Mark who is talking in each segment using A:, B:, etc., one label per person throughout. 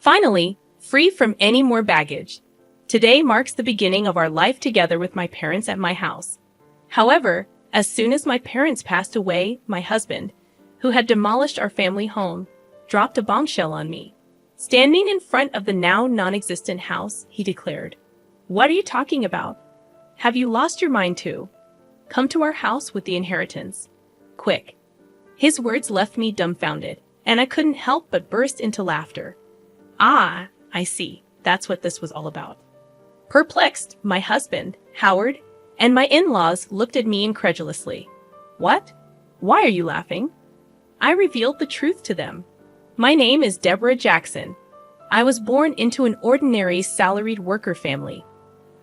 A: Finally, free from any more baggage. Today marks the beginning of our life together with my parents at my house. However, as soon as my parents passed away, my husband, who had demolished our family home, dropped a bombshell on me. Standing in front of the now non-existent house, he declared, "What are you talking about? Have you lost your mind too? Come to our house with the inheritance. Quick." His words left me dumbfounded, and I couldn't help but burst into laughter. Ah, I see. That's what this was all about. Perplexed, my husband, Howard, and my in-laws looked at me incredulously. What? Why are you laughing? I revealed the truth to them. My name is Deborah Jackson. I was born into an ordinary salaried worker family.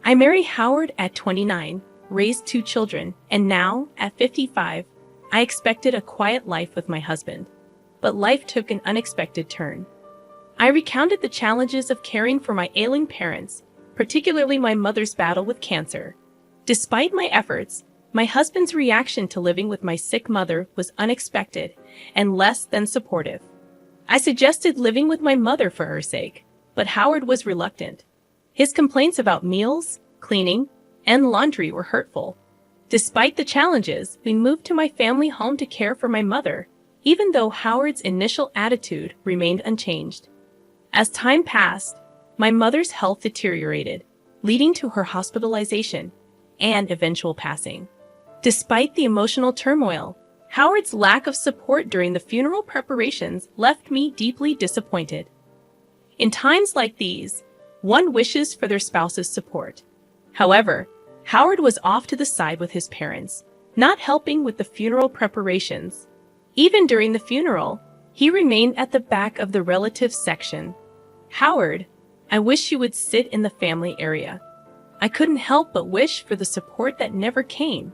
A: I married Howard at 29, raised 2 children, and now, at 55, I expected a quiet life with my husband. But life took an unexpected turn. I recounted the challenges of caring for my ailing parents, particularly my mother's battle with cancer. Despite my efforts, my husband's reaction to living with my sick mother was unexpected and less than supportive. I suggested living with my mother for her sake, but Howard was reluctant. His complaints about meals, cleaning, and laundry were hurtful. Despite the challenges, we moved to my family home to care for my mother, even though Howard's initial attitude remained unchanged. As time passed, my mother's health deteriorated, leading to her hospitalization and eventual passing. Despite the emotional turmoil, Howard's lack of support during the funeral preparations left me deeply disappointed. In times like these, one wishes for their spouse's support. However, Howard was off to the side with his parents, not helping with the funeral preparations. Even during the funeral, he remained at the back of the relatives section. "Howard, I wish you would sit in the family area." I couldn't help but wish for the support that never came.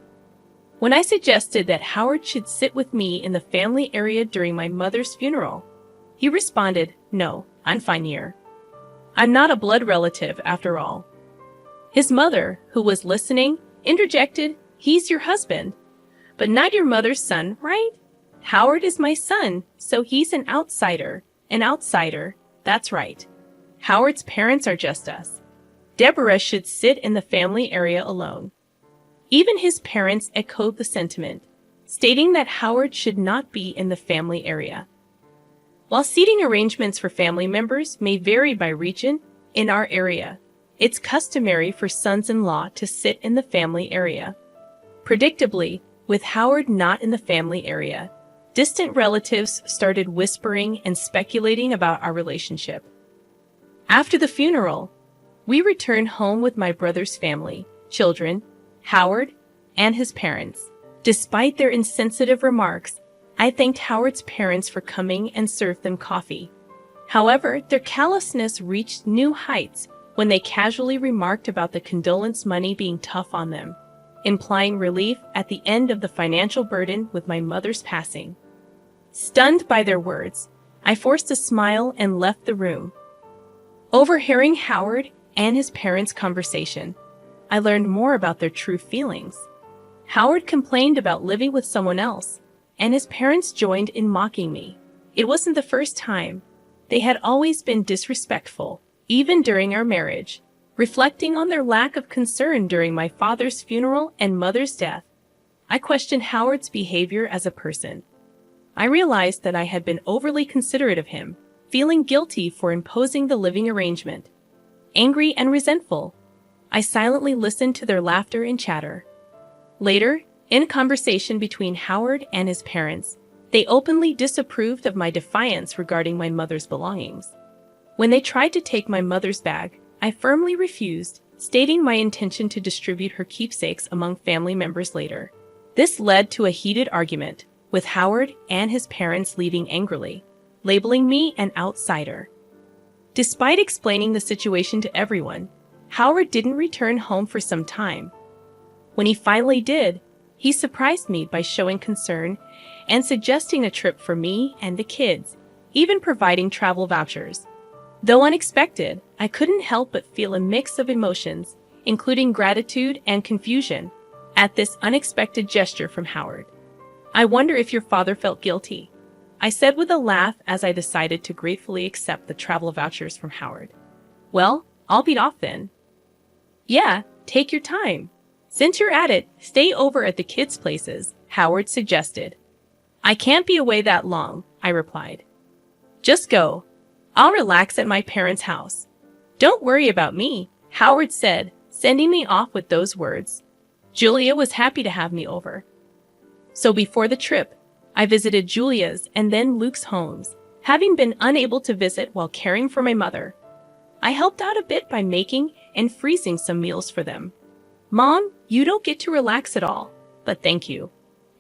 A: When I suggested that Howard should sit with me in the family area during my mother's funeral, he responded, "No, I'm fine here. I'm not a blood relative after all." His mother, who was listening, interjected, "He's your husband, but not your mother's son, right? Howard is my son, so he's an outsider. An outsider, that's right. Howard's parents are just us. Deborah should sit in the family area alone." Even his parents echoed the sentiment, stating that Howard should not be in the family area. While seating arrangements for family members may vary by region, in our area, it's customary for sons-in-law to sit in the family area. Predictably, with Howard not in the family area, distant relatives started whispering and speculating about our relationship. After the funeral, we returned home with my brother's family, children, Howard, and his parents. Despite their insensitive remarks, I thanked Howard's parents for coming and served them coffee. However, their callousness reached new heights when they casually remarked about the condolence money being tough on them, implying relief at the end of the financial burden with my mother's passing. Stunned by their words, I forced a smile and left the room. Overhearing Howard and his parents' conversation, I learned more about their true feelings. Howard complained about living with someone else, and his parents joined in mocking me. It wasn't the first time. They had always been disrespectful, even during our marriage. Reflecting on their lack of concern during my father's funeral and mother's death, I questioned Howard's behavior as a person. I realized that I had been overly considerate of him, feeling guilty for imposing the living arrangement. Angry and resentful, I silently listened to their laughter and chatter. Later, in a conversation between Howard and his parents, they openly disapproved of my defiance regarding my mother's belongings. When they tried to take my mother's bag, I firmly refused, stating my intention to distribute her keepsakes among family members later. This led to a heated argument, with Howard and his parents leaving angrily, labeling me an outsider. Despite explaining the situation to everyone, Howard didn't return home for some time. When he finally did, he surprised me by showing concern and suggesting a trip for me and the kids, even providing travel vouchers. Though unexpected, I couldn't help but feel a mix of emotions, including gratitude and confusion, at this unexpected gesture from Howard. I wonder if your father felt guilty. I said with a laugh as I decided to gratefully accept the travel vouchers from Howard. Well, I'll beat off then. Yeah, take your time. Since you're at it, stay over at the kids' places, Howard suggested. I can't be away that long, I replied. Just go. I'll relax at my parents' house. Don't worry about me, Howard said, sending me off with those words. Julia was happy to have me over. So before the trip, I visited Julia's and then Luke's homes, having been unable to visit while caring for my mother. I helped out a bit by making and freezing some meals for them. Mom, you don't get to relax at all, but thank you.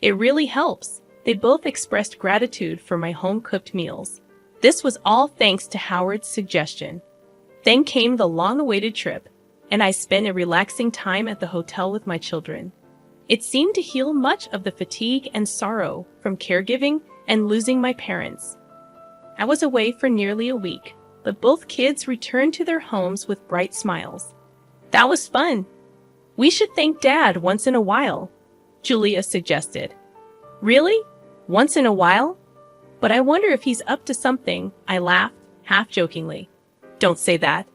A: It really helps. They both expressed gratitude for my home-cooked meals. This was all thanks to Howard's suggestion. Then came the long-awaited trip, and I spent a relaxing time at the hotel with my children. It seemed to heal much of the fatigue and sorrow from caregiving and losing my parents. I was away for nearly a week, but both kids returned to their homes with bright smiles. That was fun. We should thank Dad once in a while, Julia suggested. Really? Once in a while? But I wonder if he's up to something, I laughed, half-jokingly. Don't say that.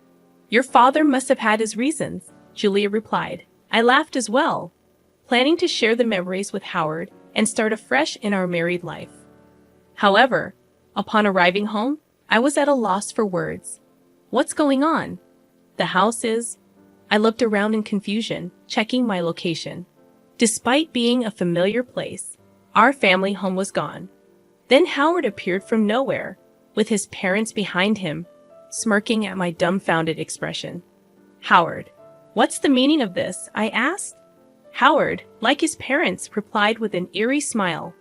A: Your father must have had his reasons, Julia replied. I laughed as well, planning to share the memories with Howard and start afresh in our married life. However, upon arriving home, I was at a loss for words. What's going on? The house is... I looked around in confusion, checking my location. Despite being a familiar place, our family home was gone. Then Howard appeared from nowhere, with his parents behind him, smirking at my dumbfounded expression. Howard, what's the meaning of this? I asked. Howard, like his parents, replied with an eerie smile.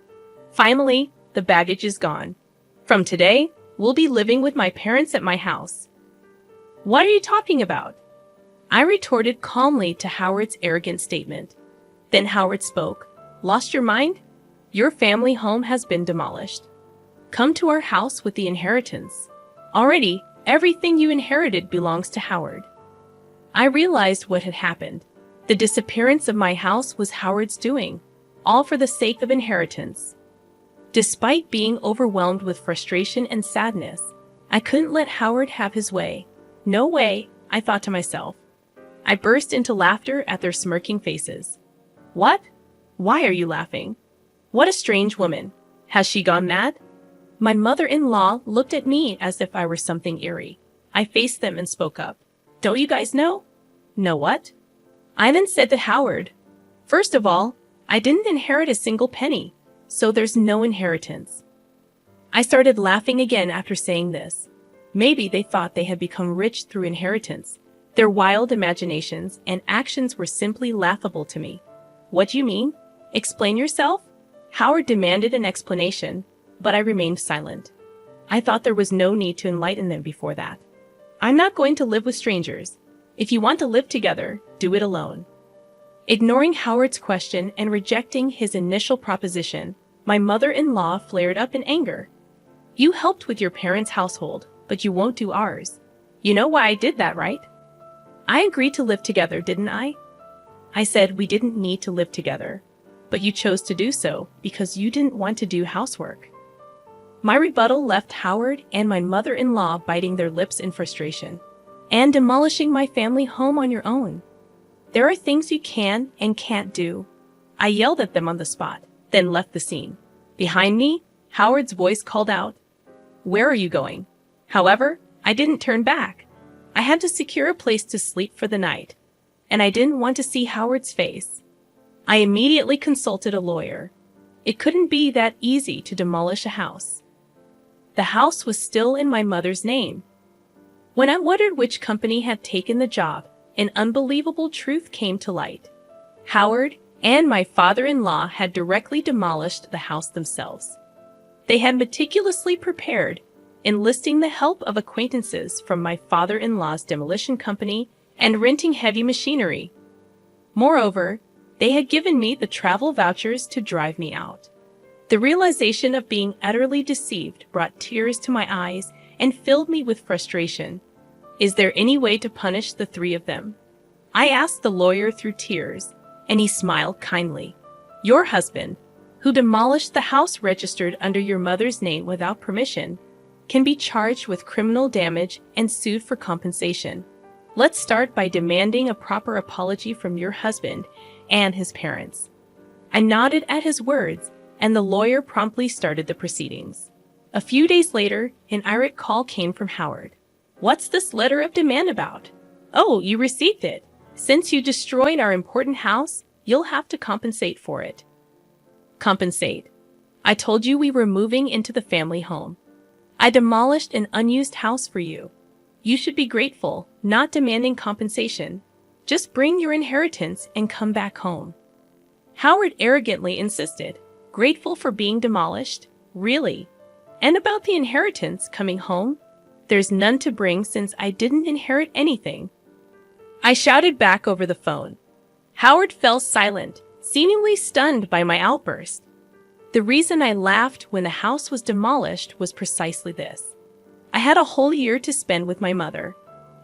A: Finally, the baggage is gone. From today, we'll be living with my parents at my house. What are you talking about? I retorted calmly to Howard's arrogant statement. Then Howard spoke. Lost your mind? Your family home has been demolished. Come to our house with the inheritance. Already, everything you inherited belongs to Howard. I realized what had happened. The disappearance of my house was Howard's doing, all for the sake of inheritance. Despite being overwhelmed with frustration and sadness, I couldn't let Howard have his way. No way, I thought to myself. I burst into laughter at their smirking faces. What? Why are you laughing? What a strange woman. Has she gone mad? My mother-in-law looked at me as if I were something eerie. I faced them and spoke up. Don't you guys know? Know what? I then said to Howard, first of all, I didn't inherit a single penny, so there's no inheritance. I started laughing again after saying this. Maybe they thought they had become rich through inheritance. Their wild imaginations and actions were simply laughable to me. What do you mean? Explain yourself? Howard demanded an explanation, but I remained silent. I thought there was no need to enlighten them before that. I'm not going to live with strangers. If you want to live together, do it alone. Ignoring Howard's question and rejecting his initial proposition, my mother-in-law flared up in anger. You helped with your parents' household, but you won't do ours. You know why I did that, right? I agreed to live together, didn't I? I said we didn't need to live together, but you chose to do so because you didn't want to do housework. My rebuttal left Howard and my mother-in-law biting their lips in frustration. And demolishing my family home on your own. There are things you can and can't do. I yelled at them on the spot, then left the scene. Behind me, Howard's voice called out, "Where are you going?" However, I didn't turn back. I had to secure a place to sleep for the night, and I didn't want to see Howard's face. I immediately consulted a lawyer. It couldn't be that easy to demolish a house. The house was still in my mother's name. When I wondered which company had taken the job, an unbelievable truth came to light. Howard and my father-in-law had directly demolished the house themselves. They had meticulously prepared, enlisting the help of acquaintances from my father-in-law's demolition company and renting heavy machinery. Moreover, they had given me the travel vouchers to drive me out. The realization of being utterly deceived brought tears to my eyes and filled me with frustration. Is there any way to punish the three of them? I asked the lawyer through tears, and he smiled kindly. Your husband, who demolished the house registered under your mother's name without permission, can be charged with criminal damage and sued for compensation. Let's start by demanding a proper apology from your husband and his parents." I nodded at his words, and the lawyer promptly started the proceedings. A few days later, an irate call came from Howard. "What's this letter of demand about?" "Oh, you received it. Since you destroyed our important house, you'll have to compensate for it." "Compensate? I told you we were moving into the family home. I demolished an unused house for you. You should be grateful, not demanding compensation. Just bring your inheritance and come back home." Howard arrogantly insisted. "Grateful for being demolished? Really? And about the inheritance coming home? There's none to bring since I didn't inherit anything." I shouted back over the phone. Howard fell silent, seemingly stunned by my outburst. The reason I laughed when the house was demolished was precisely this. I had a whole year to spend with my mother.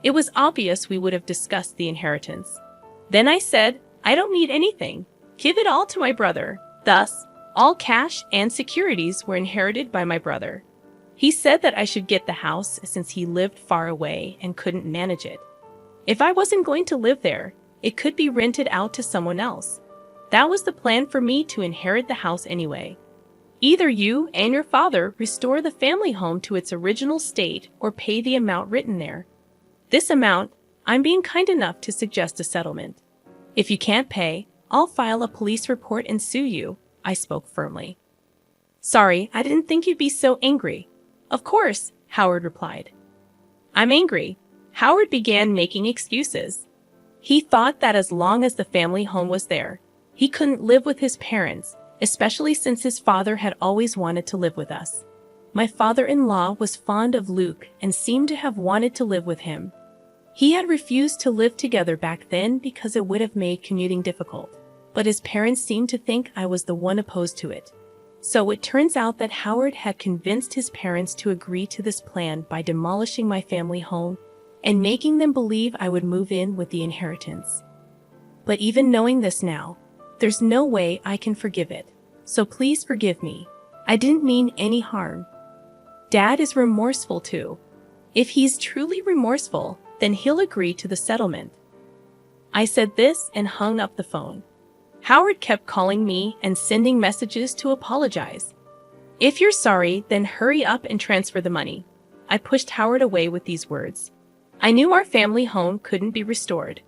A: It was obvious we would have discussed the inheritance. Then I said, "I don't need anything. Give it all to my brother." Thus, all cash and securities were inherited by my brother. He said that I should get the house since he lived far away and couldn't manage it. If I wasn't going to live there, it could be rented out to someone else. That was the plan for me to inherit the house anyway. Either you and your father restore the family home to its original state or pay the amount written there. This amount, I'm being kind enough to suggest a settlement. If you can't pay, I'll file a police report and sue you," I spoke firmly. "Sorry, I didn't think you'd be so angry." "Of course," Howard replied. "I'm angry." Howard began making excuses. He thought that as long as the family home was there, he couldn't live with his parents, especially since his father had always wanted to live with us. My father-in-law was fond of Luke and seemed to have wanted to live with him. He had refused to live together back then because it would have made commuting difficult, but his parents seemed to think I was the one opposed to it. So it turns out that Howard had convinced his parents to agree to this plan by demolishing my family home and making them believe I would move in with the inheritance. But even knowing this now, there's no way I can forgive it. So please forgive me. I didn't mean any harm. Dad is remorseful too. If he's truly remorseful, then he'll agree to the settlement." I said this and hung up the phone. Howard kept calling me and sending messages to apologize. "If you're sorry, then hurry up and transfer the money." I pushed Howard away with these words. I knew our family home couldn't be restored,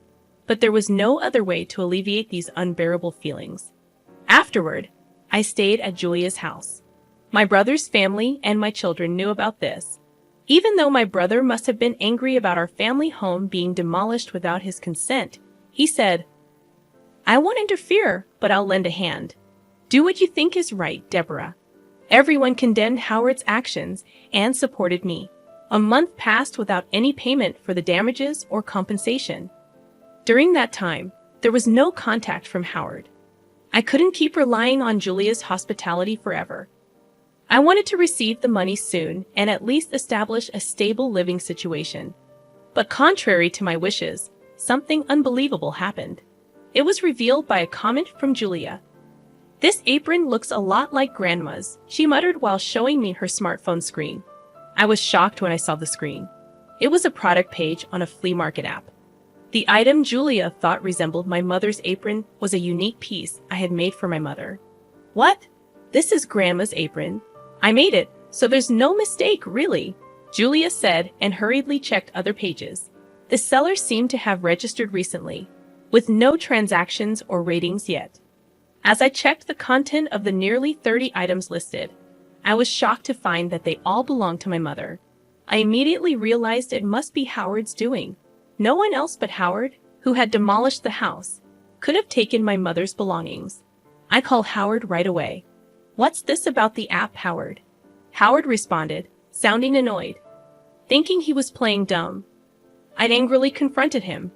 A: but there was no other way to alleviate these unbearable feelings. Afterward, I stayed at Julia's house. My brother's family and my children knew about this. Even though my brother must have been angry about our family home being demolished without his consent, he said, "I won't interfere, but I'll lend a hand. Do what you think is right, Deborah." Everyone condemned Howard's actions and supported me. A month passed without any payment for the damages or compensation. During that time, there was no contact from Howard. I couldn't keep relying on Julia's hospitality forever. I wanted to receive the money soon and at least establish a stable living situation. But contrary to my wishes, something unbelievable happened. It was revealed by a comment from Julia. "This apron looks a lot like Grandma's," she muttered while showing me her smartphone screen. I was shocked when I saw the screen. It was a product page on a flea market app. The item Julia thought resembled my mother's apron was a unique piece I had made for my mother. "What? This is Grandma's apron. I made it, so there's no mistake, really," Julia said and hurriedly checked other pages. The seller seemed to have registered recently, with no transactions or ratings yet. As I checked the content of the nearly 30 items listed, I was shocked to find that they all belonged to my mother. I immediately realized it must be Howard's doing. No one else but Howard, who had demolished the house, could have taken my mother's belongings. I called Howard right away. "What's this about the app, Howard?" Howard responded, sounding annoyed, thinking he was playing dumb. I'd angrily confronted him.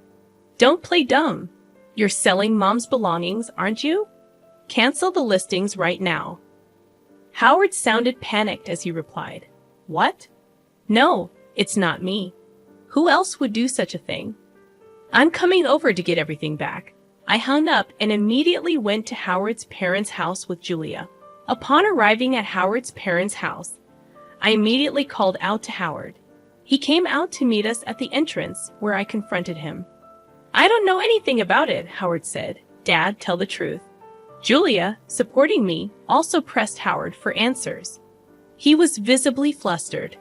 A: "Don't play dumb. You're selling Mom's belongings, aren't you? Cancel the listings right now." Howard sounded panicked as he replied, "What? No, it's not me. Who else would do such a thing? I'm coming over to get everything back." I hung up and immediately went to Howard's parents' house with Julia. Upon arriving at Howard's parents' house, I immediately called out to Howard. He came out to meet us at the entrance, where I confronted him. "I don't know anything about it," Howard said. "Dad, tell the truth." Julia, supporting me, also pressed Howard for answers. He was visibly flustered.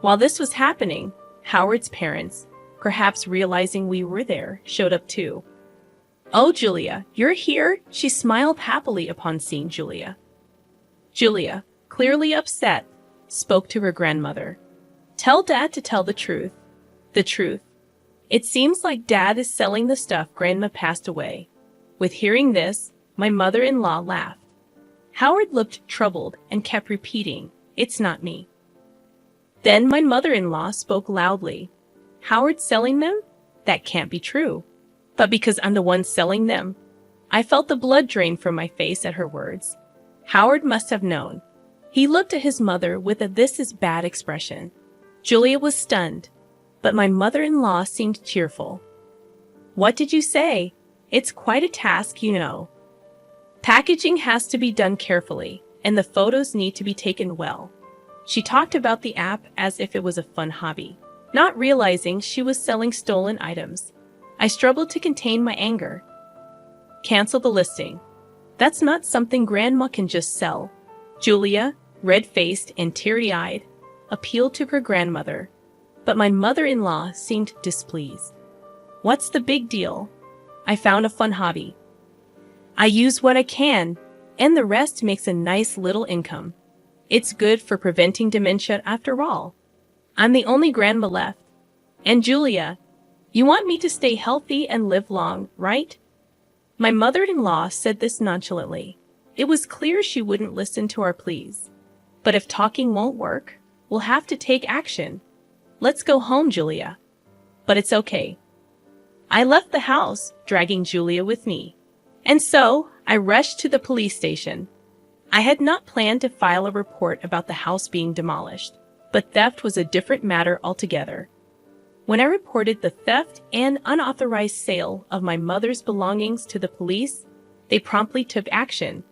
A: While this was happening, Howard's parents, perhaps realizing we were there, showed up too. "Oh, Julia, you're here?" She smiled happily upon seeing Julia. Julia, clearly upset, spoke to her grandmother. "Tell Dad to tell the truth." "The truth. It seems like Dad is selling the stuff Grandma passed away." With hearing this, my mother-in-law laughed. Howard looked troubled and kept repeating, "It's not me." Then my mother-in-law spoke loudly. "Howard's selling them? That can't be true." "But because I'm the one selling them." I felt the blood drain from my face at her words. Howard must have known. He looked at his mother with a "this is bad" expression. Julia was stunned, but my mother-in-law seemed cheerful. "What did you say? It's quite a task, you know. Packaging has to be done carefully, and the photos need to be taken well." She talked about the app as if it was a fun hobby, not realizing she was selling stolen items. I struggled to contain my anger. "Cancel the listing. That's not something Grandma can just sell." Julia, red-faced and teary-eyed, appealed to her grandmother, but my mother-in-law seemed displeased. "What's the big deal? I found a fun hobby. I use what I can, and the rest makes a nice little income. It's good for preventing dementia after all. I'm the only grandma left. And Julia, you want me to stay healthy and live long, right?" My mother-in-law said this nonchalantly. It was clear she wouldn't listen to our pleas. "But if talking won't work, we'll have to take action. Let's go home, Julia." "But it's okay." I left the house, dragging Julia with me. And so, I rushed to the police station. I had not planned to file a report about the house being demolished, but theft was a different matter altogether. When I reported the theft and unauthorized sale of my mother's belongings to the police, they promptly took action.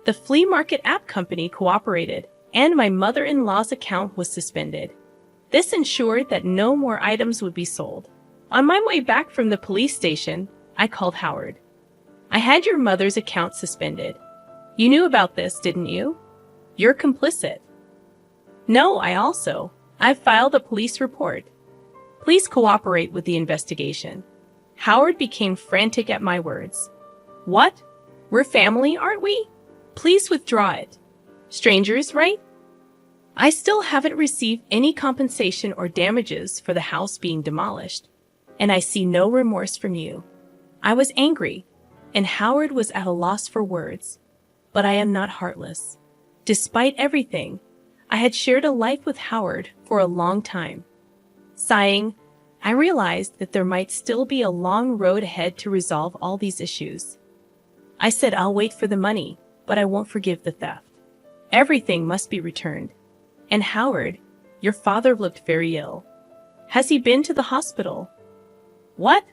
A: The flea market app company cooperated, and my mother-in-law's account was suspended. This ensured that no more items would be sold. On my way back from the police station, I called Howard. "I had your mother's account suspended. You knew about this, didn't you? You're complicit." "No, I've filed a police report. Please cooperate with the investigation." Howard became frantic at my words. "What? We're family, aren't we? Please withdraw it. Strangers, right? I still haven't received any compensation or damages for the house being demolished, and I see no remorse from you." I was angry, and Howard was at a loss for words. But I am not heartless. Despite everything, I had shared a life with Howard for a long time. Sighing, I realized that there might still be a long road ahead to resolve all these issues. I said I'll wait for the money, but I won't forgive the theft. Everything must be returned. "And Howard, your father looked very ill. Has he been to the hospital?" "What?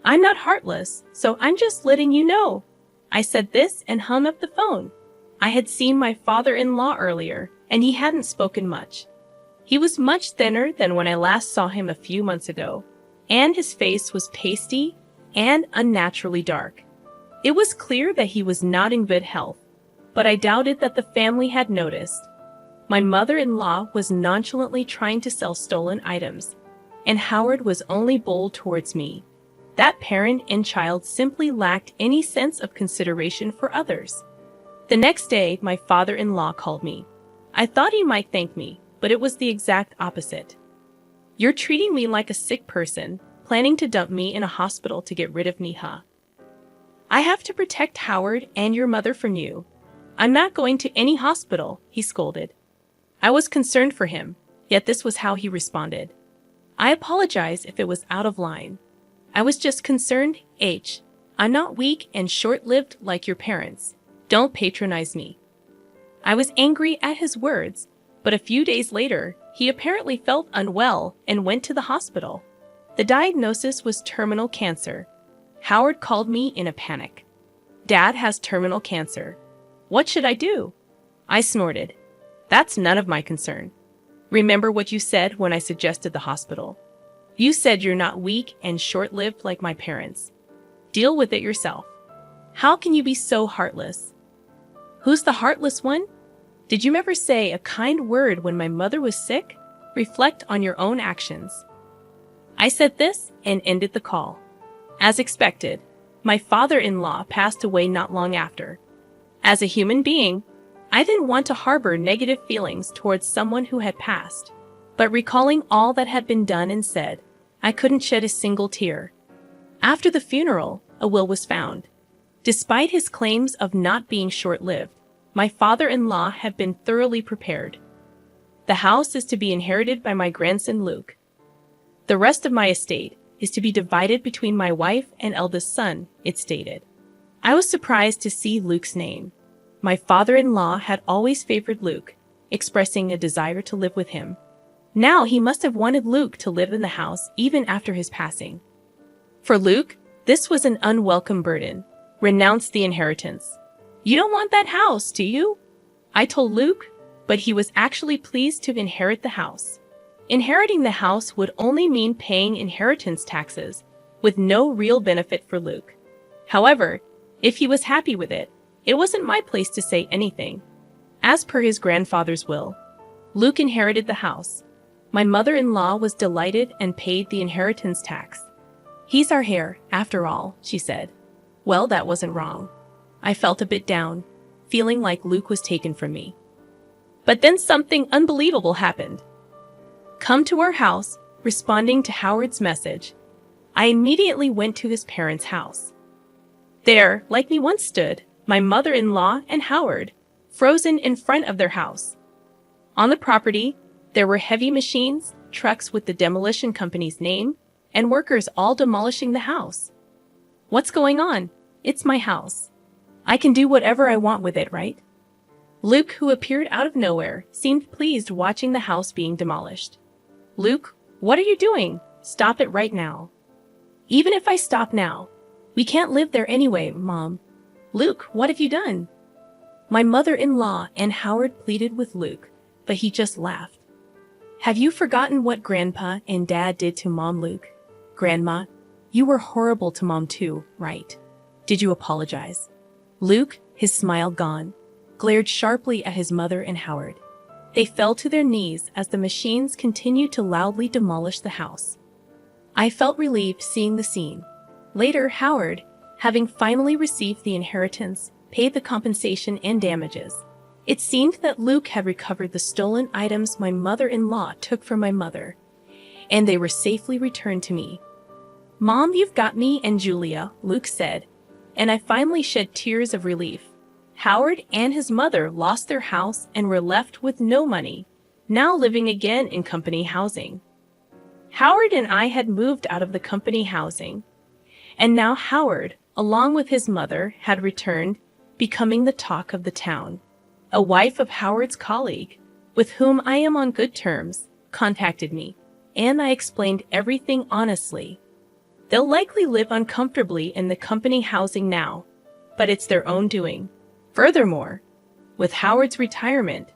A: I'm not heartless, so I'm just letting you know." I said this and hung up the phone. I had seen my father-in-law earlier, and he hadn't spoken much. He was much thinner than when I last saw him a few months ago, and his face was pasty and unnaturally dark. It was clear that he was not in good health, but I doubted that the family had noticed. My mother-in-law was nonchalantly trying to sell stolen items, and Howard was only bold towards me. That parent and child simply lacked any sense of consideration for others. The next day, my father-in-law called me. I thought he might thank me, but it was the exact opposite. "You're treating me like a sick person, planning to dump me in a hospital to get rid of me, huh? I have to protect Howard and your mother from you. I'm not going to any hospital," he scolded. I was concerned for him, yet this was how he responded. "I apologize if it was out of line. I was just concerned, I'm not weak and short-lived like your parents. Don't patronize me." I was angry at his words, but a few days later, he apparently felt unwell and went to the hospital. The diagnosis was terminal cancer. Howard called me in a panic. "Dad has terminal cancer. What should I do?" I snorted. That's none of my concern. Remember what you said when I suggested the hospital. You said you're not weak and short-lived like my parents. Deal with it yourself. How can you be so heartless? Who's the heartless one? Did you ever say a kind word when my mother was sick? Reflect on your own actions. I said this and ended the call. As expected, my father-in-law passed away not long after. As a human being, I didn't want to harbor negative feelings towards someone who had passed. But recalling all that had been done and said, I couldn't shed a single tear. After the funeral, a will was found. Despite his claims of not being short-lived, my father-in-law had been thoroughly prepared. The house is to be inherited by my grandson Luke. The rest of my estate is to be divided between my wife and eldest son, it stated. I was surprised to see Luke's name. My father-in-law had always favored Luke, expressing a desire to live with him. Now he must have wanted Luke to live in the house even after his passing. For Luke, this was an unwelcome burden. Renounce the inheritance. You don't want that house, do you? I told Luke, but he was actually pleased to inherit the house. Inheriting the house would only mean paying inheritance taxes, with no real benefit for Luke. However, if he was happy with it, it wasn't my place to say anything. As per his grandfather's will, Luke inherited the house. My mother-in-law was delighted and paid the inheritance tax. He's our heir, after all, she said. Well, that wasn't wrong. I felt a bit down, feeling like Luke was taken from me. But then something unbelievable happened. Come to our house, responding to Howard's message. I immediately went to his parents' house. There, like me once stood, my mother-in-law and Howard, frozen in front of their house. On the property, there were heavy machines, trucks with the demolition company's name, and workers all demolishing the house. What's going on? It's my house. I can do whatever I want with it, right? Luke, who appeared out of nowhere, seemed pleased watching the house being demolished. Luke, what are you doing? Stop it right now. Even if I stop now, we can't live there anyway, Mom. Luke, what have you done? My mother-in-law and Howard pleaded with Luke, but he just laughed. Have you forgotten what Grandpa and Dad did to Mom, Luke? Grandma, you were horrible to Mom too, right? Did you apologize? Luke, his smile gone, glared sharply at his mother and Howard. They fell to their knees as the machines continued to loudly demolish the house. I felt relieved seeing the scene. Later, Howard, having finally received the inheritance, paid the compensation and damages. It seemed that Luke had recovered the stolen items my mother-in-law took from my mother, and they were safely returned to me. Mom, you've got me and Julia, Luke said, and I finally shed tears of relief. Howard and his mother lost their house and were left with no money, now living again in company housing. Howard and I had moved out of the company housing, and now Howard, along with his mother, had returned, becoming the talk of the town. A wife of Howard's colleague, with whom I am on good terms, contacted me, and I explained everything honestly. They'll likely live uncomfortably in the company housing now, but it's their own doing. Furthermore, with Howard's retirement,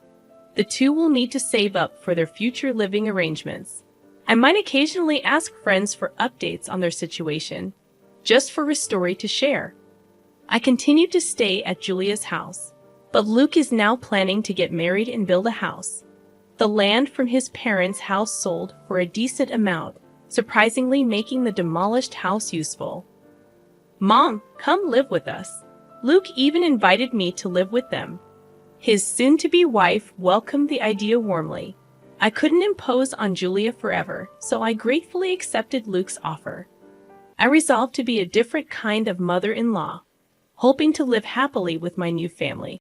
A: the two will need to save up for their future living arrangements. I might occasionally ask friends for updates on their situation, just for a story to share. I continued to stay at Julia's house, but Luke is now planning to get married and build a house. The land from his parents' house sold for a decent amount, surprisingly making the demolished house useful. Mom, come live with us. Luke even invited me to live with them. His soon-to-be wife welcomed the idea warmly. I couldn't impose on Julia forever, so I gratefully accepted Luke's offer. I resolved to be a different kind of mother-in-law, hoping to live happily with my new family.